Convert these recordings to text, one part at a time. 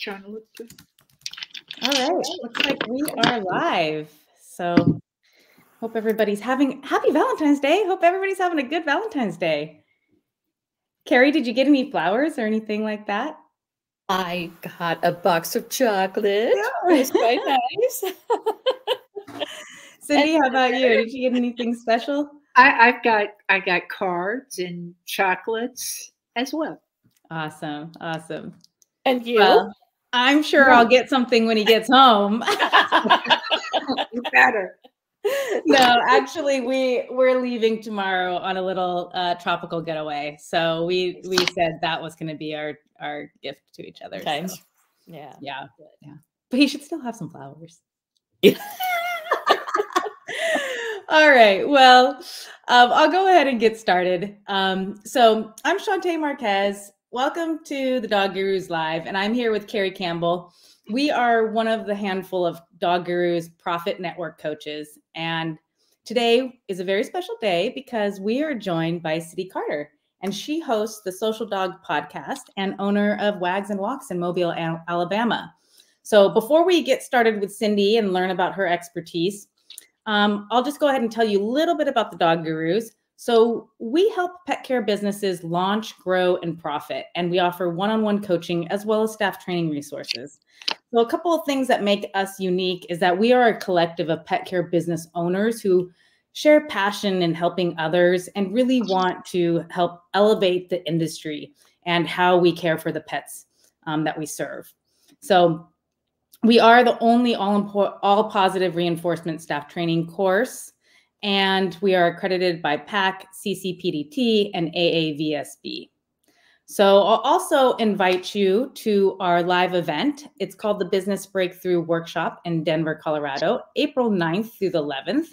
trying to look good. All right, looks like we are live. So hope everybody's having happy Valentine's Day. Hope everybody's having a good Valentine's Day. Carrie, did you get any flowers or anything like that? I got a box of chocolate. Yeah. It was quite nice. Cindy, how about you? Did you get anything special? I got cards and chocolates as well. Awesome. And you? Well, I'm sure I'll get something when he gets home. You better. No, actually, we're leaving tomorrow on a little tropical getaway. So we said that was going to be our gift to each other. Okay. So. Yeah. But he should still have some flowers. All right. Well, I'll go ahead and get started. So I'm Shantae Marquez. Welcome to the Dog Gurus Live, and I'm here with Carrie Campbell. We are one of the handful of Dog Gurus Profit Network coaches, and today is a very special day because we are joined by Cindy Carter, and she hosts the Social Dog Podcast and owner of Wags and Walks in Mobile, Alabama. So before we get started with Cindy and learn about her expertise, I'll just go ahead and tell you a little bit about the Dog Gurus. So we help pet care businesses launch, grow, and profit, and we offer one-on-one coaching as well as staff training resources. So a couple of things that make us unique is that we are a collective of pet care business owners who share passion in helping others and really want to help elevate the industry and how we care for the pets that we serve. So we are the only all positive reinforcement staff training course, and we are accredited by PAC, CCPDT, and AAVSB. So I'll also invite you to our live event. It's called the Business Breakthrough Workshop in Denver, Colorado, April 9th through the 11th.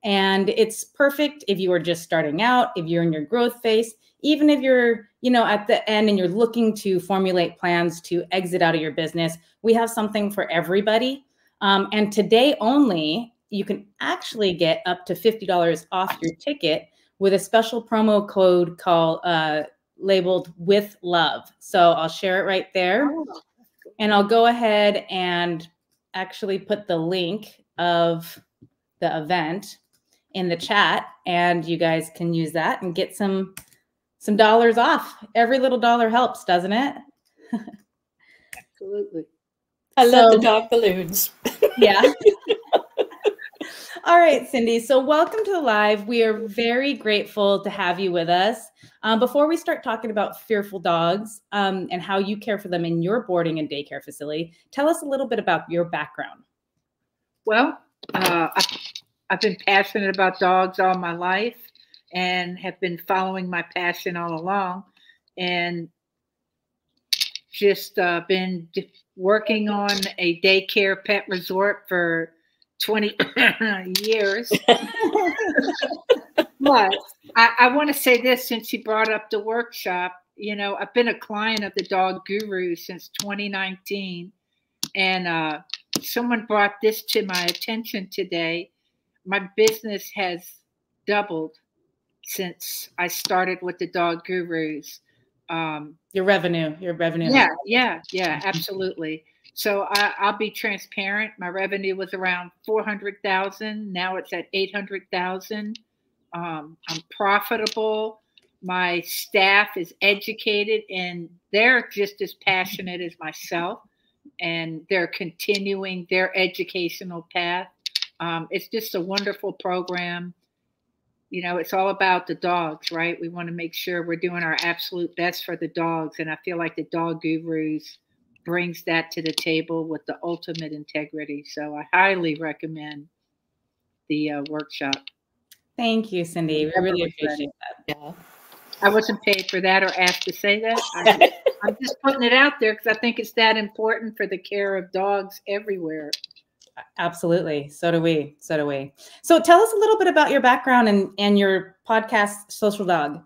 And it's perfect if you are just starting out, if you're in your growth phase, even if you're, at the end and you're looking to formulate plans to exit out of your business. We have something for everybody. And today only, you can actually get up to $50 off your ticket with a special promo code called labeled with love. So I'll share it right there. And I'll go ahead and actually put the link of the event in the chat, and you guys can use that and get some dollars off. Every little dollar helps, doesn't it? Absolutely. I love the dog balloons. Yeah. All right, Cindy. So welcome to the live. We are very grateful to have you with us. Before we start talking about fearful dogs and how you care for them in your boarding and daycare facility, tell us a little bit about your background. Well, I've been passionate about dogs all my life and have been following my passion all along, and just been working on a daycare pet resort for 20 years. But I want to say this, since you brought up the workshop, I've been a client of the Dog Guru since 2019, and someone brought this to my attention today. My business has doubled since I started with the Dog Gurus. Your revenue. Yeah, absolutely. So I'll be transparent. My revenue was around 400,000. Now it's at 800,000. I'm profitable. My staff is educated, and they're just as passionate as myself, and they're continuing their educational path. It's just a wonderful program. It's all about the dogs, right? We want to make sure we're doing our absolute best for the dogs. And I feel like the Dog Gurus brings that to the table with the ultimate integrity. So I highly recommend the workshop. Thank you, Cindy. We really appreciate that. Yeah. I wasn't paid for that or asked to say that. I'm just putting it out there because I think it's that important for the care of dogs everywhere. Absolutely. So do we. So tell us a little bit about your background and your podcast, Social Dog.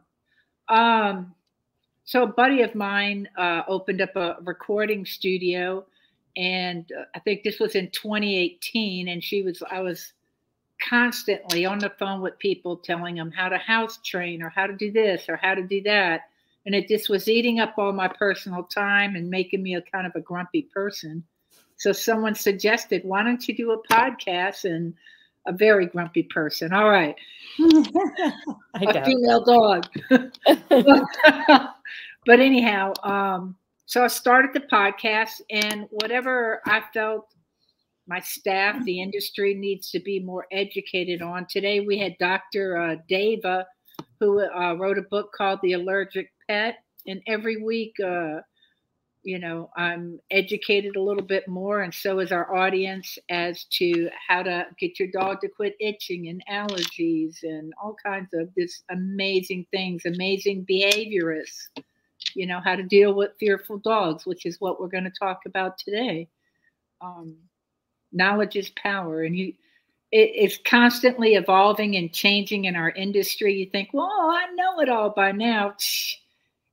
So a buddy of mine opened up a recording studio, and I think this was in 2018. And I was constantly on the phone with people telling them how to house train or how to do this or how to do that. and it just was eating up all my personal time and making me a kind of a grumpy person. So someone suggested, why don't you do a podcast? And a very grumpy person. All right. A female dog. But anyhow, so I started the podcast, and whatever I felt my staff, the industry needs to be more educated on. Today we had Dr. Deva, who wrote a book called The Allergic Pet. And every week, I'm educated a little bit more, and so is our audience, as to how to get your dog to quit itching and allergies and all kinds of this amazing things, amazing behaviorists, how to deal with fearful dogs, which is what we're going to talk about today. Knowledge is power, and it's constantly evolving and changing in our industry. You think, well, I know it all by now.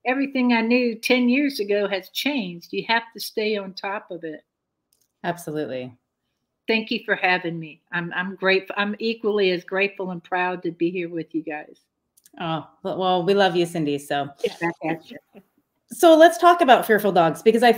Everything I knew 10 years ago has changed. You have to stay on top of it. Absolutely. Thank you for having me. I'm grateful. I'm equally as grateful and proud to be here with you guys. Oh, well, we love you, Cindy. So, So let's talk about fearful dogs, because I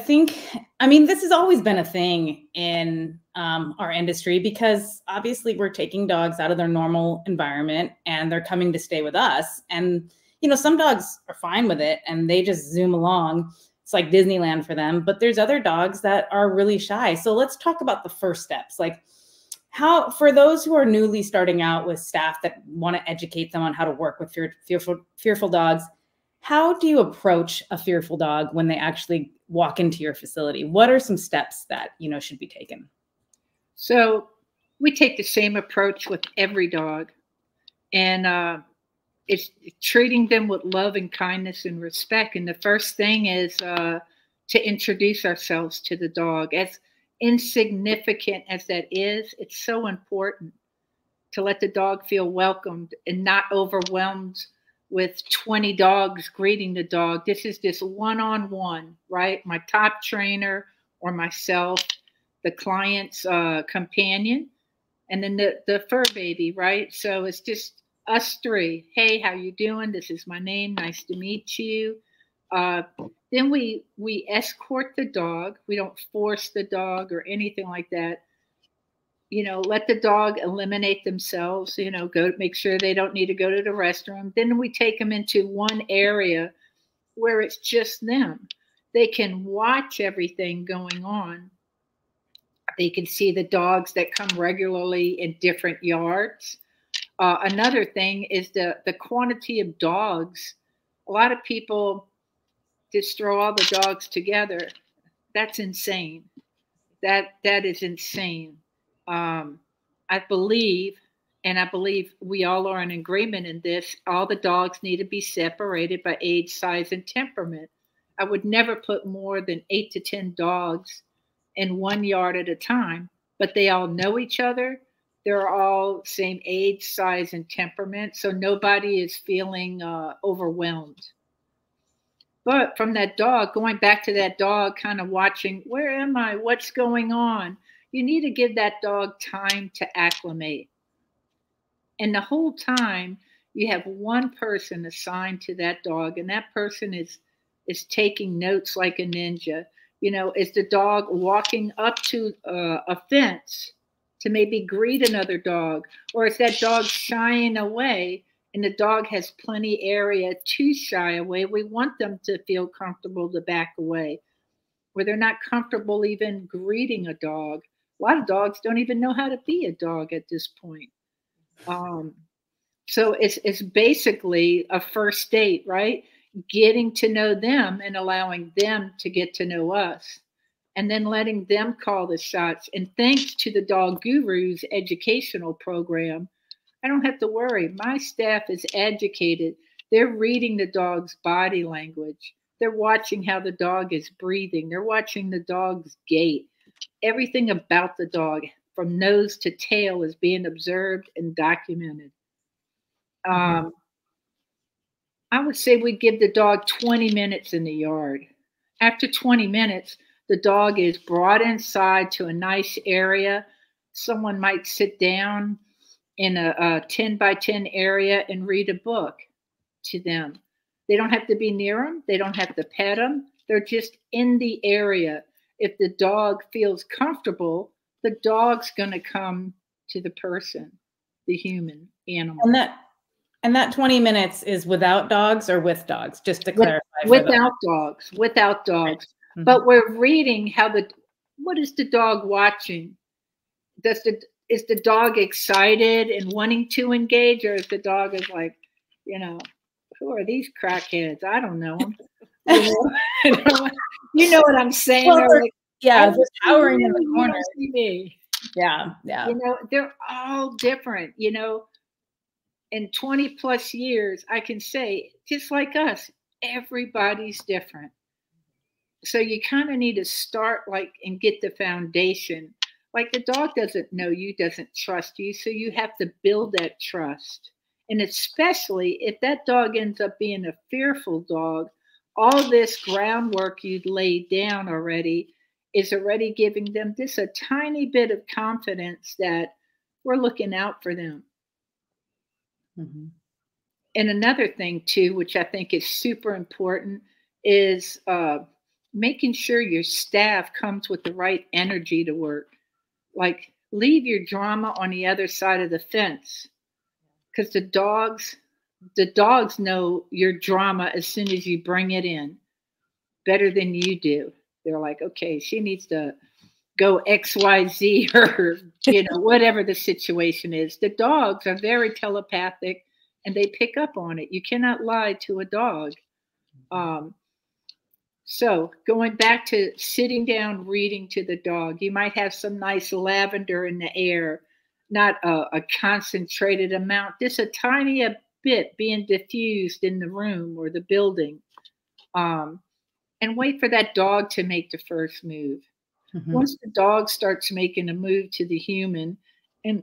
mean, this has always been a thing in our industry, because obviously we're taking dogs out of their normal environment and they're coming to stay with us. And some dogs are fine with it and they just zoom along. It's like Disneyland for them. But there's other dogs that are really shy. So let's talk about the first steps. Like, how, for those who are newly starting out with staff that want to educate them on how to work with fearful dogs, how do you approach a fearful dog when they actually walk into your facility? What are some steps that should be taken? So we take the same approach with every dog, and it's treating them with love and kindness and respect. And the first thing is to introduce ourselves to the dog. As insignificant as that is, it's so important to let the dog feel welcomed and not overwhelmed with 20 dogs greeting the dog. This is just one-on-one, right? My top trainer or myself, the client's companion, and then the fur baby, right? So it's just us three. Hey, how you doing? This is my name. Nice to meet you. Then we escort the dog. We don't force the dog or anything like that. Let the dog eliminate themselves, go make sure they don't need to go to the restroom. Then we take them into one area where it's just them. They can watch everything going on. They can see the dogs that come regularly in different yards. Another thing is the quantity of dogs. A lot of people just throw all the dogs together. That's insane. That is insane. I believe we all are in agreement in this, all the dogs need to be separated by age, size, and temperament. I would never put more than 8 to 10 dogs in one yard at a time, but they all know each other. They're all same age, size, and temperament, so nobody is feeling overwhelmed. But from that dog, going back to that dog, kind of watching, where am I? What's going on? You need to give that dog time to acclimate. And the whole time, you have one person assigned to that dog, and that person is taking notes like a ninja. Is the dog walking up to a fence to maybe greet another dog? Or is that dog shying away and the dog has plenty area to shy away? We want them to feel comfortable to back away, where they're not comfortable even greeting a dog. A lot of dogs don't even know how to be a dog at this point. So it's basically a first date, right? Getting to know them and allowing them to get to know us, and then letting them call the shots. And thanks to the Dog Guru's educational program, I don't have to worry. My staff is educated. They're reading the dog's body language. They're watching how the dog is breathing. They're watching the dog's gait. Everything about the dog, from nose to tail, is being observed and documented. I would say we'd give the dog 20 minutes in the yard. After 20 minutes, the dog is brought inside to a nice area. Someone might sit down in a 10 by 10 area and read a book to them. They don't have to be near them. They don't have to pet them. They're just in the area. If the dog feels comfortable, the dog's going to come to the person, the human animal. And that 20 minutes is without dogs or with dogs, just to clarify. Without dogs. Right. Mm-hmm. But we're reading what is the dog watching? Is the dog excited and wanting to engage, or is the dog is like, who are these crackheads? I don't know them. You know what I'm saying? Well, like, they're cowering in the corner. Me. Yeah. They're all different. In 20 plus years, I can say, just like us, everybody's different. So you kind of need to start and get the foundation. Like the dog doesn't know you, doesn't trust you. So you have to build that trust. And especially if that dog ends up being a fearful dog, all this groundwork you'd laid down already is already giving them just a tiny bit of confidence that we're looking out for them. Mm-hmm. And another thing too, which I think is super important, is making sure your staff comes with the right energy to work. Like, leave your drama on the other side of the fence, because the dogs know your drama as soon as you bring it in, better than you do. They're like, okay, she needs to go XYZ or whatever the situation is. The dogs are very telepathic and they pick up on it. You cannot lie to a dog. So going back to sitting down, reading to the dog, you might have some nice lavender in the air, not a concentrated amount, just a tiny bit being diffused in the room or the building. And wait for that dog to make the first move. Mm-hmm. Once the dog starts making a move to the human and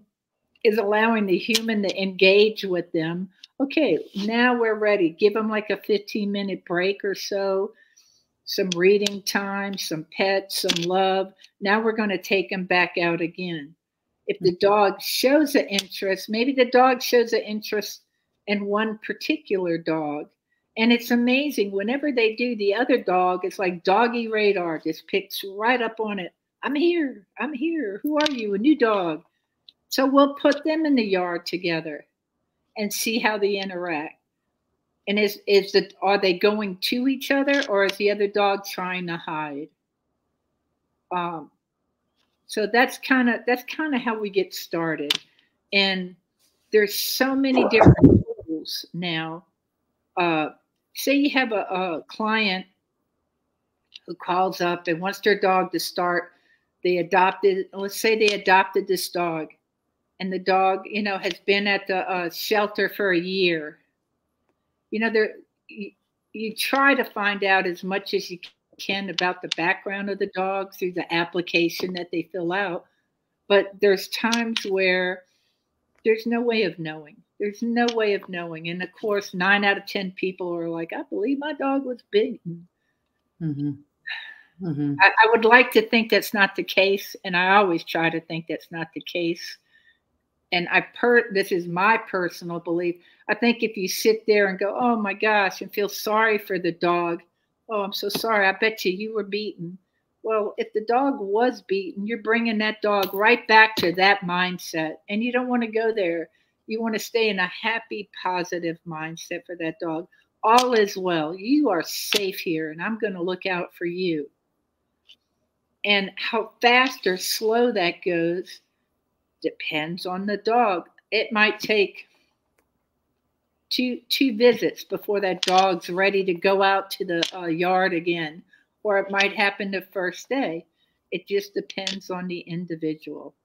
is allowing the human to engage with them, okay, now we're ready. Give them like a 15-minute break or so, some reading time, some pets, some love. Now we're going to take them back out again. If the dog shows an interest, maybe the dog shows an interest in one particular dog. And it's amazing. Whenever they do, the other dog, it's like doggy radar, just picks right up on it. I'm here. I'm here. Who are you? A new dog. So we'll put them in the yard together and see how they interact. And are they going to each other, or is the other dog trying to hide? So that's kind of how we get started. And there's so many different tools now. Say you have a client who calls up and wants their dog to start. Let's say they adopted this dog, and the dog, has been at the shelter for a year. You try to find out as much as you can about the background of the dog through the application that they fill out. But there's times where there's no way of knowing. There's no way of knowing. And of course, 9 out of 10 people are like, I believe my dog was bitten. Mm-hmm. Mm-hmm. I would like to think that's not the case. And I always try to think that's not the case. And this is my personal belief. I think if you sit there and go, oh my gosh, and feel sorry for the dog. Oh, I'm so sorry. I bet you were beaten. Well, if the dog was beaten, you're bringing that dog right back to that mindset. And you don't want to go there. You want to stay in a happy, positive mindset for that dog. All is well. You are safe here, and I'm going to look out for you. And how fast or slow that goes depends on the dog. It might take two visits before that dog's ready to go out to the yard again, or it might happen the first day. It just depends on the individual.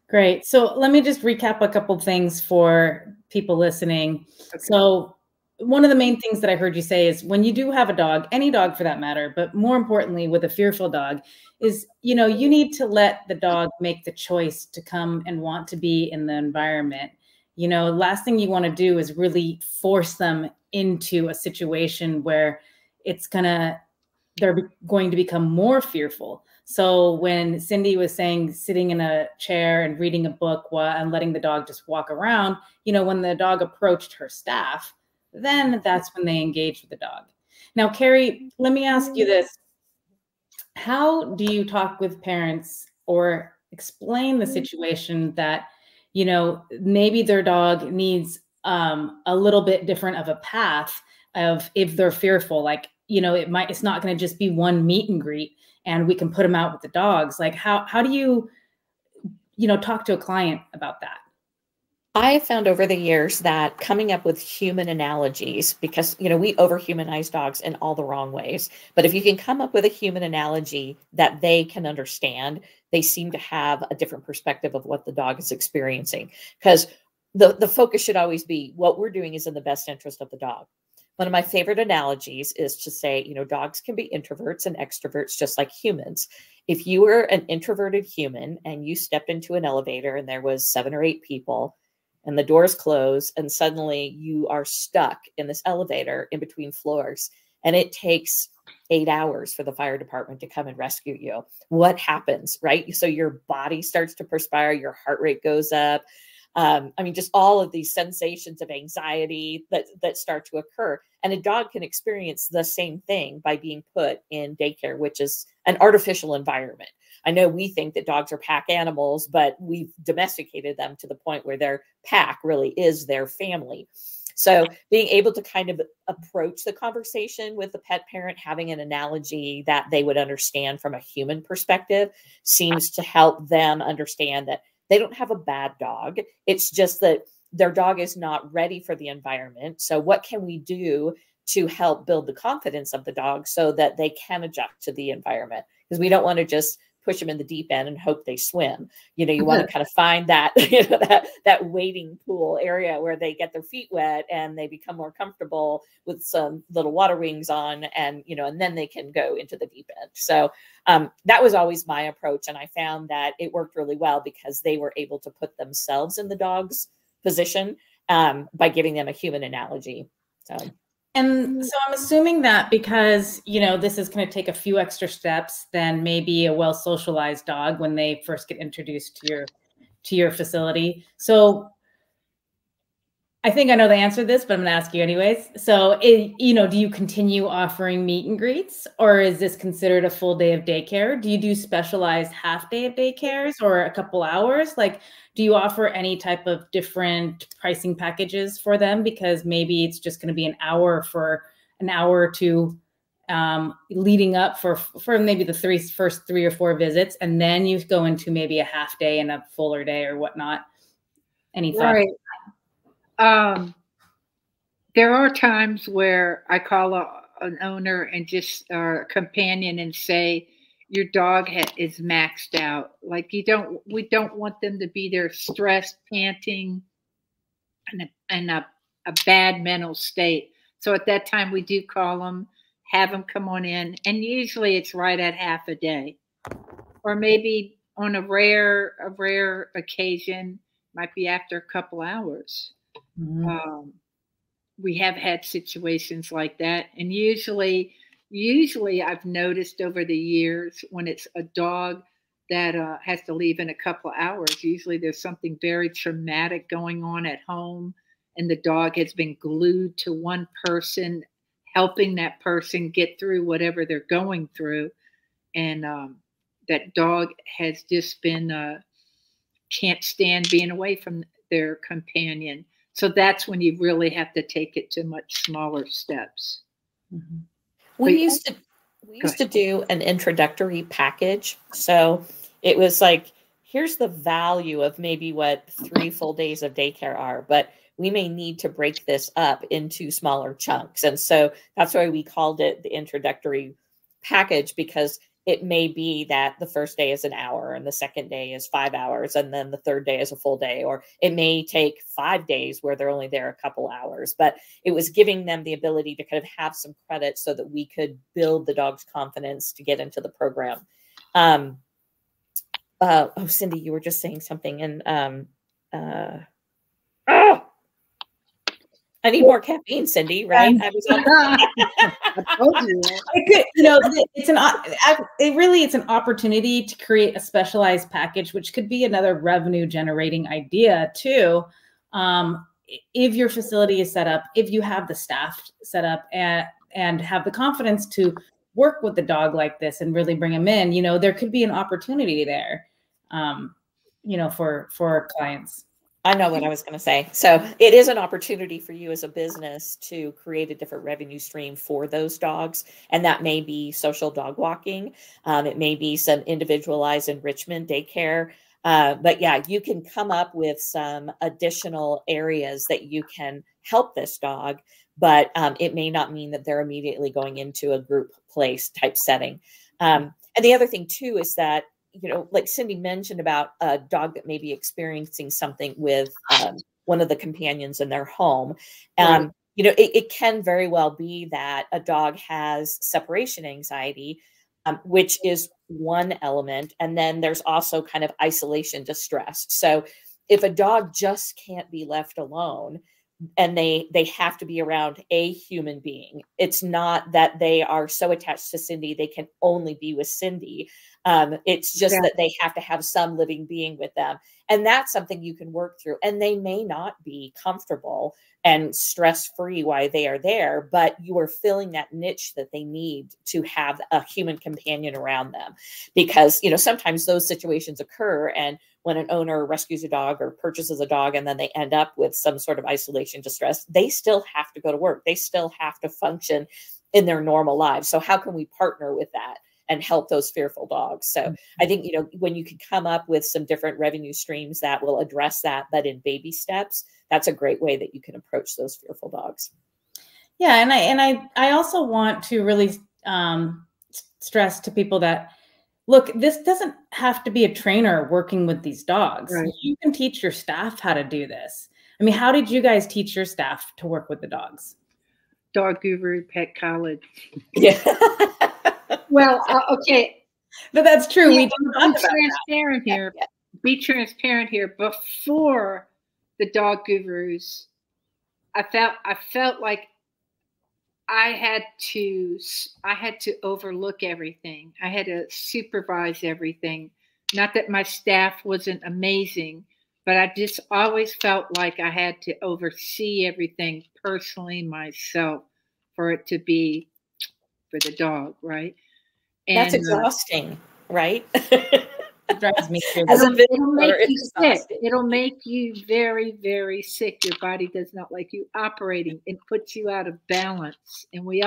Great. So let me just recap a couple things for people listening. Okay. So one of the main things that I heard you say is when you do have a dog, any dog for that matter, but more importantly with a fearful dog, is, you need to let the dog make the choice to come and want to be in the environment. Last thing you want to do is really force them into a situation where they're going to become more fearful. So when Cindy was saying sitting in a chair and reading a book and letting the dog just walk around, when the dog approached her staff, then that's when they engage with the dog. Now, Carrie, let me ask you this. How do you talk with parents or explain the situation that, you know, maybe their dog needs a little bit different of a path of if they're fearful, like, you know, it's not going to just be one meet and greet and we can put them out with the dogs. Like, how do you, you know, talk to a client about that? I have found over the years that coming up with human analogies, because, you know, we overhumanize dogs in all the wrong ways. But if you can come up with a human analogy that they can understand, they seem to have a different perspective of what the dog is experiencing. Because the focus should always be what we're doing is in the best interest of the dog. One of my favorite analogies is to say, you know, dogs can be introverts and extroverts just like humans. If you were an introverted human and you stepped into an elevator and there was 7 or 8 people, and the doors close, and suddenly you are stuck in this elevator in between floors, and it takes 8 hours for the fire department to come and rescue you. What happens, right? So your body starts to perspire, your heart rate goes up. I mean, just all of these sensations of anxiety that start to occur. And a dog can experience the same thing by being put in daycare, which is an artificial environment. I know we think that dogs are pack animals, but we've domesticated them to the point where their pack really is their family. So being able to kind of approach the conversation with the pet parent, having an analogy that they would understand from a human perspective seems to help them understand that they don't have a bad dog. It's just that their dog is not ready for the environment. So what can we do to help build the confidence of the dog so that they can adjust to the environment? Because we don't want to just push them in the deep end and hope they swim. You know, you want to kind of find that, you know, that wading pool area where they get their feet wet and they become more comfortable with some little water wings on, and, you know, and then they can go into the deep end. So that was always my approach. And I found that it worked really well because they were able to put themselves in the dog's position by giving them a human analogy. And so I'm assuming that because, you know, this is going to take a few extra steps than maybe a well-socialized dog when they first get introduced to your facility. So I think I know the answer to this, but I'm going to ask you anyways. So, you know, do you continue offering meet and greets, or is this considered a full day of daycare? Do you do specialized half day of daycares or a couple hours? Like, do you offer any type of different pricing packages for them? Because maybe it's just going to be an hour or two leading up for maybe the first 3 or 4 visits. And then you go into maybe a half day and a fuller day or whatnot. Any thoughts? Right. There are times where I call an owner and just a companion and say, your dog is maxed out. Like we don't want them to be there stressed, panting, and a bad mental state. So at that time we do call them, have them come on in. And usually it's right at half a day, or maybe on a rare occasion, might be after a couple hours. Mm-hmm. We have had situations like that. And usually I've noticed over the years when it's a dog that has to leave in a couple of hours, usually there's something very traumatic going on at home. And the dog has been glued to one person, helping that person get through whatever they're going through. And that dog has just been, can't stand being away from their companion. So that's when you really have to take it to much smaller steps. Mm-hmm. We used to do an introductory package. So it was like, here's the value of maybe what 3 full days of daycare are, but we may need to break this up into smaller chunks. And so that's why we called it the introductory package, because it may be that the first day is an hour and the second day is 5 hours, and then the third day is a full day, or it may take 5 days where they're only there a couple hours. But it was giving them the ability to kind of have some credit so that we could build the dog's confidence to get into the program. Cindy, you were just saying something, and I need more caffeine, Cindy, right? I was on I told you. You know, it's an opportunity to create a specialized package, which could be another revenue generating idea too. if your facility is set up, if you have the staff set up and have the confidence to work with the dog like this and really bring them in, you know, there could be an opportunity there, you know, for clients. I know what I was going to say. So it is an opportunity for you as a business to create a different revenue stream for those dogs. And that may be social dog walking. It may be some individualized enrichment daycare. But yeah, you can come up with some additional areas that you can help this dog, but it may not mean that they're immediately going into a group place type setting. And the other thing too is that, you know, like Cindy mentioned about a dog that may be experiencing something with one of the companions in their home. Right. You know, it can very well be that a dog has separation anxiety, which is one element. And then there's also kind of isolation distress. So if a dog just can't be left alone, and they have to be around a human being. It's not that they are so attached to Cindy, they can only be with Cindy. It's just that they have to have some living being with them. And that's something you can work through. And they may not be comfortable and stress-free while they are there, but you are filling that niche that they need to have a human companion around them. Because, you know, sometimes those situations occur, and when an owner rescues a dog or purchases a dog and then they end up with some sort of isolation distress, they still have to go to work. They still have to function in their normal lives. So how can we partner with that and help those fearful dogs? So I think, you know, when you can come up with some different revenue streams that will address that, but in baby steps, that's a great way that you can approach those fearful dogs. Yeah. And I also want to really stress to people that, look, this doesn't have to be a trainer working with these dogs. Right. You can teach your staff how to do this. I mean, how did you guys teach your staff to work with the dogs? Dog Guru Pet College. Yeah. Well, okay. But that's true. Yeah, We be transparent here. Yeah. Be transparent here. Before the Dog Gurus, I felt like I had to overlook everything. I had to supervise everything. Not that my staff wasn't amazing, but I just always felt like I had to oversee everything personally myself for it to be for the dog, right? And That's exhausting, right? It drives me crazy. As a it'll make visitor, you it's sick. exhausting. It'll make you very, very sick. Your body does not like you operating. It puts you out of balance. And we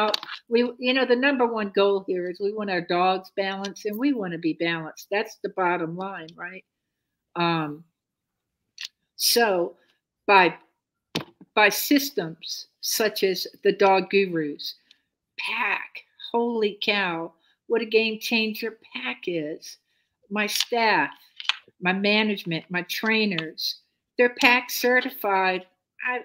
you know, the number one goal here is we want our dogs balanced, and we want to be balanced. That's the bottom line, right? So by systems such as the Dog Gurus, PAC, holy cow, what a game changer PAC is. My staff, my management, my trainers, they're PAC certified. I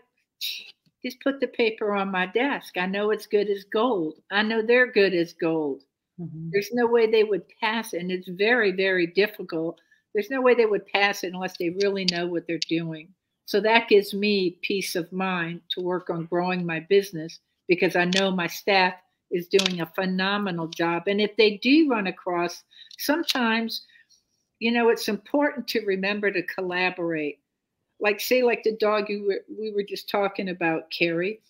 just put the paper on my desk. I know it's good as gold. I know they're good as gold. Mm-hmm. There's no way they would pass it, and it's very, very difficult. There's no way they would pass it unless they really know what they're doing. So that gives me peace of mind to work on growing my business, because I know my staff is doing a phenomenal job. And if they do run across, sometimes, you know, it's important to remember to collaborate. Like, say, like the dog we were just talking about, Carrie.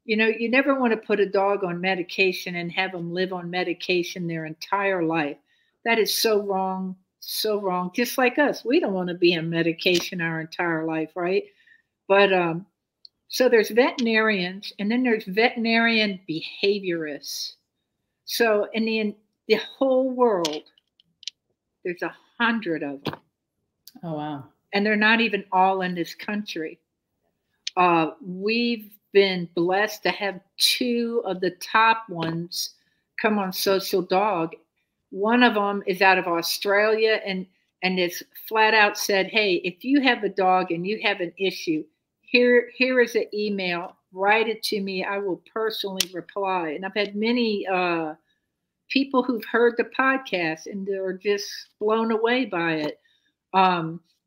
You know, you never want to put a dog on medication and have them live on medication their entire life. That is so wrong, so wrong. Just like us, we don't want to be on medication our entire life, right? But so there's veterinarians, and then there's veterinarian behaviorists. So in the whole world, there's 100 of them. Oh, wow. And they're not even all in this country. We've been blessed to have two of the top ones come on Social Dog. One of them is out of Australia, and it's flat out said, hey, if you have a dog and you have an issue, here is an email. Write it to me. I will personally reply. And I've had many people who've heard the podcast and they're just blown away by it.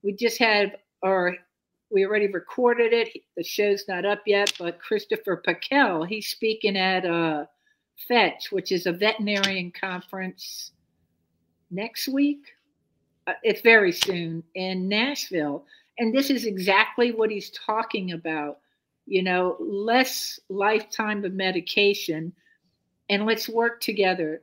We just had we already recorded it. The show's not up yet, but Christopher Packel, he's speaking at Fetch, which is a veterinarian conference next week. It's very soon in Nashville. And this is exactly what he's talking about. Less lifetime of medication, and let's work together,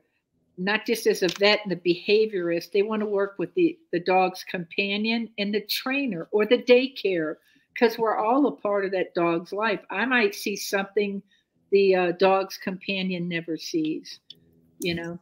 not just as a vet and the behaviorist. They want to work with the dog's companion and the trainer or the daycare, because we're all a part of that dog's life. I might see something the dog's companion never sees, Yeah,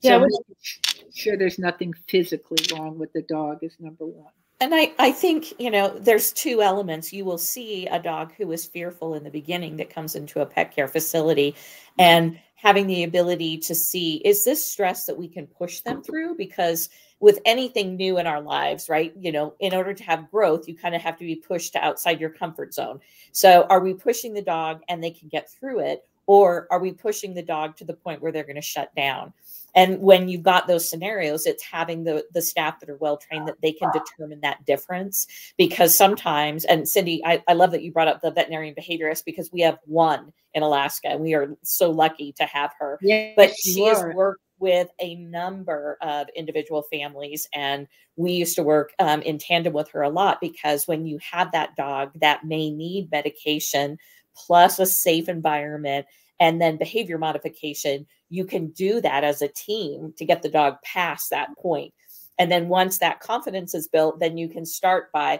so making sure there's nothing physically wrong with the dog is number one. And I think, there's two elements. You will see a dog who is fearful in the beginning that comes into a pet care facility, and having the ability to see, is this stress that we can push them through? Because with anything new in our lives, right, in order to have growth, you kind of have to be pushed outside your comfort zone. So are we pushing the dog and they can get through it? Or are we pushing the dog to the point where they're going to shut down? And when you've got those scenarios, it's having the staff that are well-trained, that they can determine that difference. Because sometimes, and Cindy, I love that you brought up the veterinarian behaviorist, because we have one in Alaska and we are so lucky to have her. Yes, but she has worked with a number of individual families, and we used to work in tandem with her a lot, because when you have that dog that may need medication plus a safe environment and then behavior modification, you can do that as a team to get the dog past that point. And then once that confidence is built, then you can start by,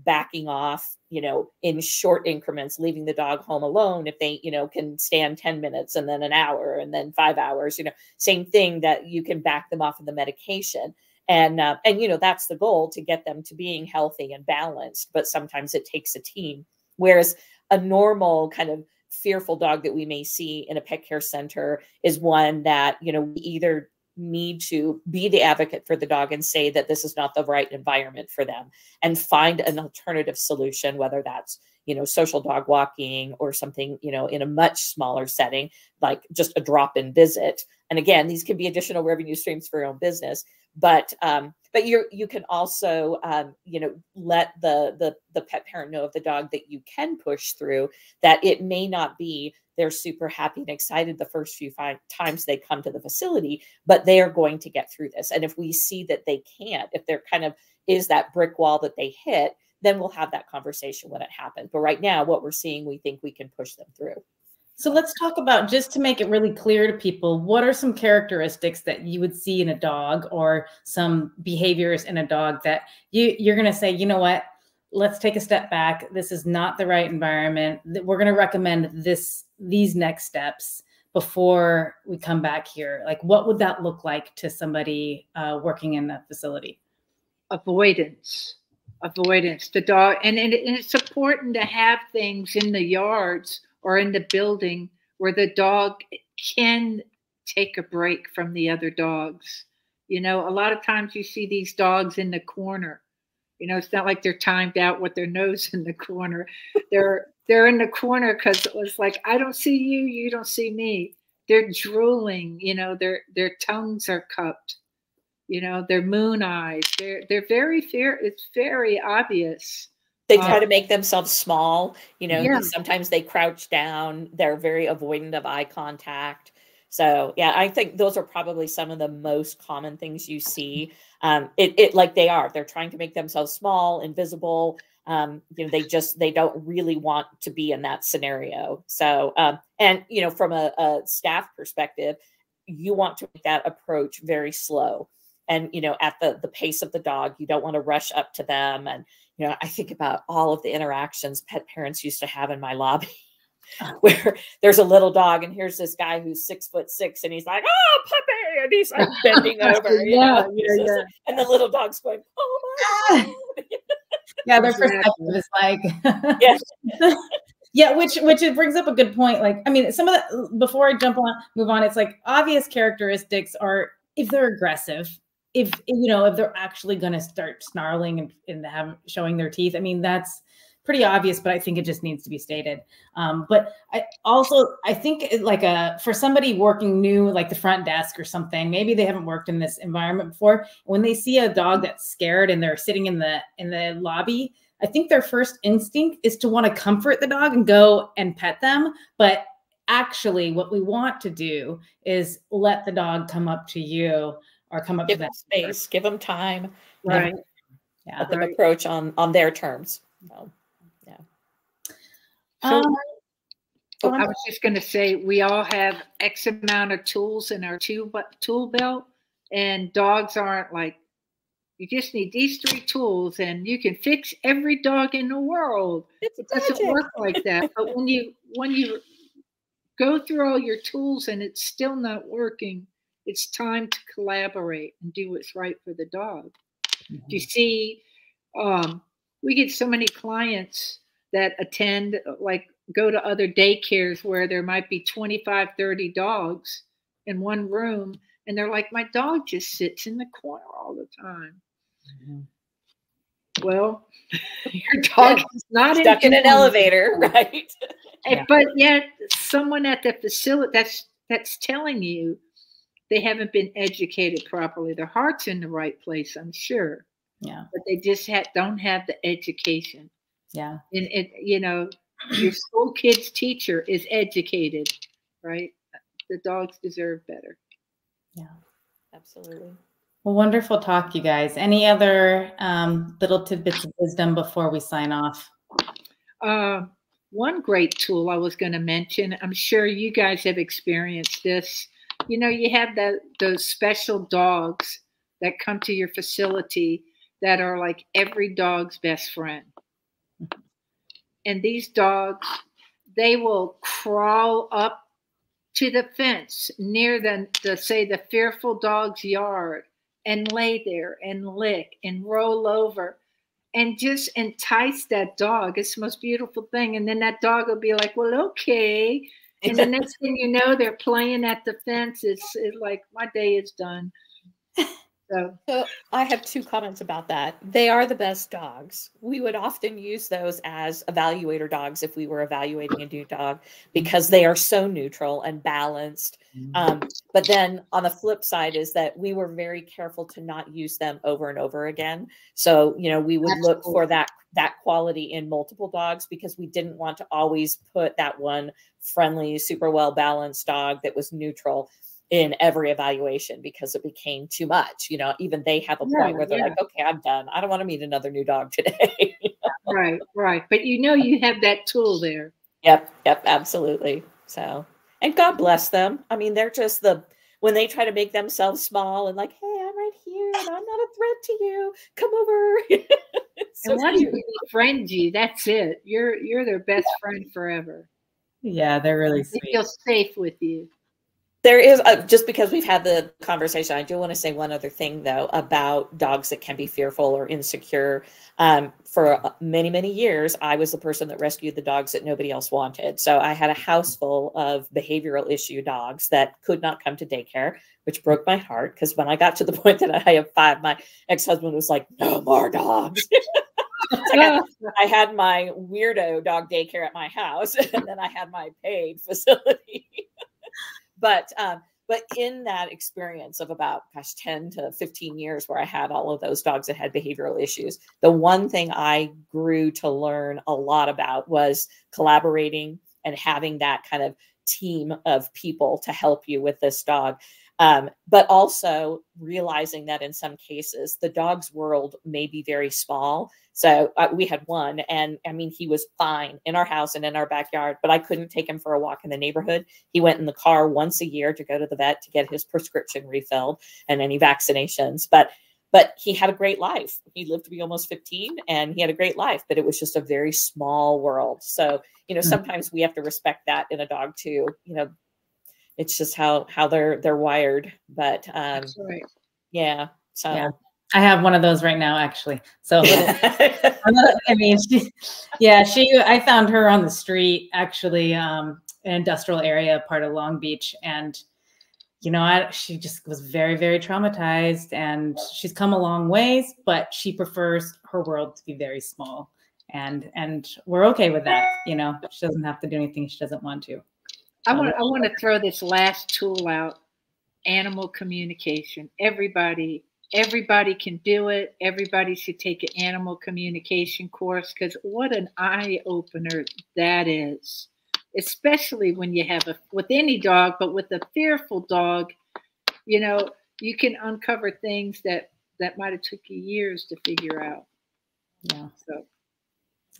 backing off, in short increments, leaving the dog home alone if they, can stand 10 minutes and then an hour and then 5 hours, same thing, that you can back them off of the medication. And that's the goal, to get them to being healthy and balanced. But sometimes it takes a team, whereas a normal kind of fearful dog that we may see in a pet care center is one that, we either need to be the advocate for the dog and say that this is not the right environment for them, and find an alternative solution, whether that's, social dog walking or something, in a much smaller setting, like just a drop-in visit. And again, these can be additional revenue streams for your own business. But you can also, let the pet parent know of the dog that you can push through, that it may not be they're super happy and excited the first few times they come to the facility, but they are going to get through this. And if we see that they can't, if there kind of is that brick wall that they hit, then we'll have that conversation when it happens. But right now, what we're seeing, we think we can push them through. So let's talk about, just to make it really clear to people, what are some characteristics that you would see in a dog, or some behaviors in a dog that you're going to say, you know what, let's take a step back. This is not the right environment. We're going to recommend these next steps before we come back here. Like, what would that look like to somebody working in that facility? Avoidance. The dog, and it's important to have things in the yards or in the building where the dog can take a break from the other dogs. A lot of times you see these dogs in the corner. It's not like they're timed out with their nose in the corner. They're in the corner because it was like, I don't see you, you don't see me. They're drooling, their tongues are cupped, their moon eyes. They're very it's very obvious. They try to make themselves small, Yeah. Sometimes they crouch down. They're very avoidant of eye contact. So yeah, I think those are probably some of the most common things you see. They're trying to make themselves small, invisible. They don't really want to be in that scenario. So, from a staff perspective, you want to make that approach very slow, and, at the pace of the dog. You don't want to rush up to them. And, I think about all of the interactions pet parents used to have in my lobby, where there's a little dog and here's this guy who's 6'6", and he's like, "Oh, puppy," and he's like bending over, Yeah. And the little dog's going, "Oh my God." Yeah, their perspective is like, Yes. Yeah, which it brings up a good point. Like, I mean, some of the, before I move on, it's like, obvious characteristics are, if they're aggressive, if they're actually going to start snarling and showing their teeth. I mean, that's pretty obvious, but I think it just needs to be stated. But I think for somebody working new, like the front desk or something, maybe they haven't worked in this environment before. When they see a dog that's scared and they're sitting in the lobby, I think their first instinct is to want to comfort the dog and go and pet them. But actually, what we want to do is let the dog come up to you, or come up Give to them that space, give them time. Right. Yeah. Let them approach on their terms. So, yeah. So I was just going to say, we all have X amount of tools in our tool belt, and dogs aren't like, you just need these 3 tools and you can fix every dog in the world. It doesn't work like that. But when you go through all your tools and it's still not working, it's time to collaborate and do what's right for the dog. Mm-hmm. You see, we get so many clients that attend, like go to other daycares where there might be 25, 30 dogs in one room. And they're like, my dog just sits in the corner all the time. Mm-hmm. Well, your dog is not stuck in an elevator, right? But yet someone at the facility that's telling you they haven't been educated properly. Their heart's in the right place, I'm sure. Yeah. But they just don't have the education. Yeah. And your school kid's teacher is educated, right? The dogs deserve better. Yeah, absolutely. Well, wonderful talk, you guys. Any other little tidbits of wisdom before we sign off? One great tool I was going to mention, I'm sure you guys have experienced this. You have those special dogs that come to your facility that are like every dog's best friend. And these dogs, they will crawl up to the fence near the fearful dog's yard and lay there and lick and roll over and just entice that dog. It's the most beautiful thing. And then that dog will be like, well, okay. And the next thing you know, they're playing at the fence. It's like, my day is done. So I have 2 comments about that. They are the best dogs. We would often use those as evaluator dogs if we were evaluating a new dog because they are so neutral and balanced. But then on the flip side is that we were very careful to not use them over and over again. So, we would look for that quality in multiple dogs because we didn't want to always put that one friendly, super well-balanced dog that was neutral in every evaluation because it became too much. Even they have a point where they're like, okay, I'm done. I don't want to meet another new dog today. Right. But you have that tool there. Yep, absolutely. So, and God bless them. I mean, they're just when they try to make themselves small and like, hey, I'm right here and I'm not a threat to you. Come over. So and once they befriend you, that's it. You're their best friend forever. Yeah, they're really sweet. They feel safe with you. There is, just because we've had the conversation, I do want to say one other thing, though, about dogs that can be fearful or insecure. For many, many years, I was the person that rescued the dogs that nobody else wanted. So I had a house full of behavioral issue dogs that could not come to daycare, which broke my heart because when I got to the point that I have 5, my ex-husband was like, no more dogs. I had my weirdo dog daycare at my house, and then I had my paid facility. But in that experience of about, 10 to 15 years where I had all of those dogs that had behavioral issues, the one thing I grew to learn a lot about was collaborating and having that kind of team of people to help you with this dog. But also realizing that in some cases, the dog's world may be very small. So we had one, and I mean, he was fine in our house and in our backyard, but I couldn't take him for a walk in the neighborhood. He went in the car once a year to go to the vet to get his prescription refilled and any vaccinations. But he had a great life. He lived to be almost 15 and he had a great life, but it was just a very small world. So, sometimes we have to respect that in a dog too. It's just how they're wired. But that's right. Yeah. So yeah. I have one of those right now, actually. So I mean, I found her on the street, actually, an industrial area, part of Long Beach, and she just was very, very traumatized, and she's come a long ways, but she prefers her world to be very small, and we're okay with that. She doesn't have to do anything she doesn't want to. I want to throw this last tool out: animal communication. Everybody can do it. Everybody should take an animal communication course because what an eye opener that is. Especially when you have with any dog, but with a fearful dog, you can uncover things that might have took you years to figure out. Yeah. So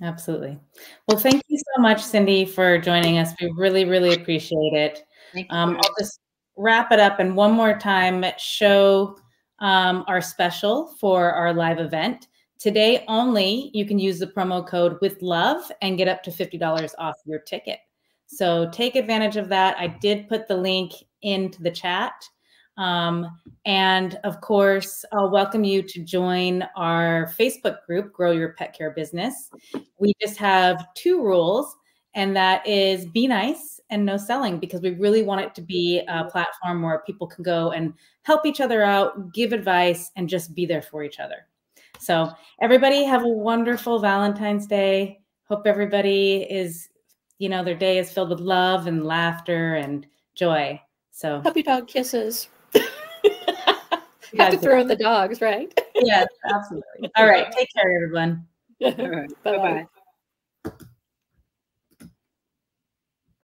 Absolutely. Well, thank you so much, Cindy, for joining us. We really, really appreciate it. thank you. I'll just wrap it up and one more time show our special for our live event. Today only, you can use the promo code with love and get up to $50 off your ticket. So take advantage of that. I did put the link into the chat. And of course, I'll welcome you to join our Facebook group, Grow Your Pet Care Business. We just have 2 rules, and that is be nice and no selling, because we really want it to be a platform where people can go and help each other out, give advice, and just be there for each other. So everybody have a wonderful Valentine's Day. Hope everybody is, their day is filled with love and laughter and joy. So Puppy dog kisses. Have to throw in the dogs, right? Yes, absolutely. All right. Take care, everyone. All right. Bye-bye.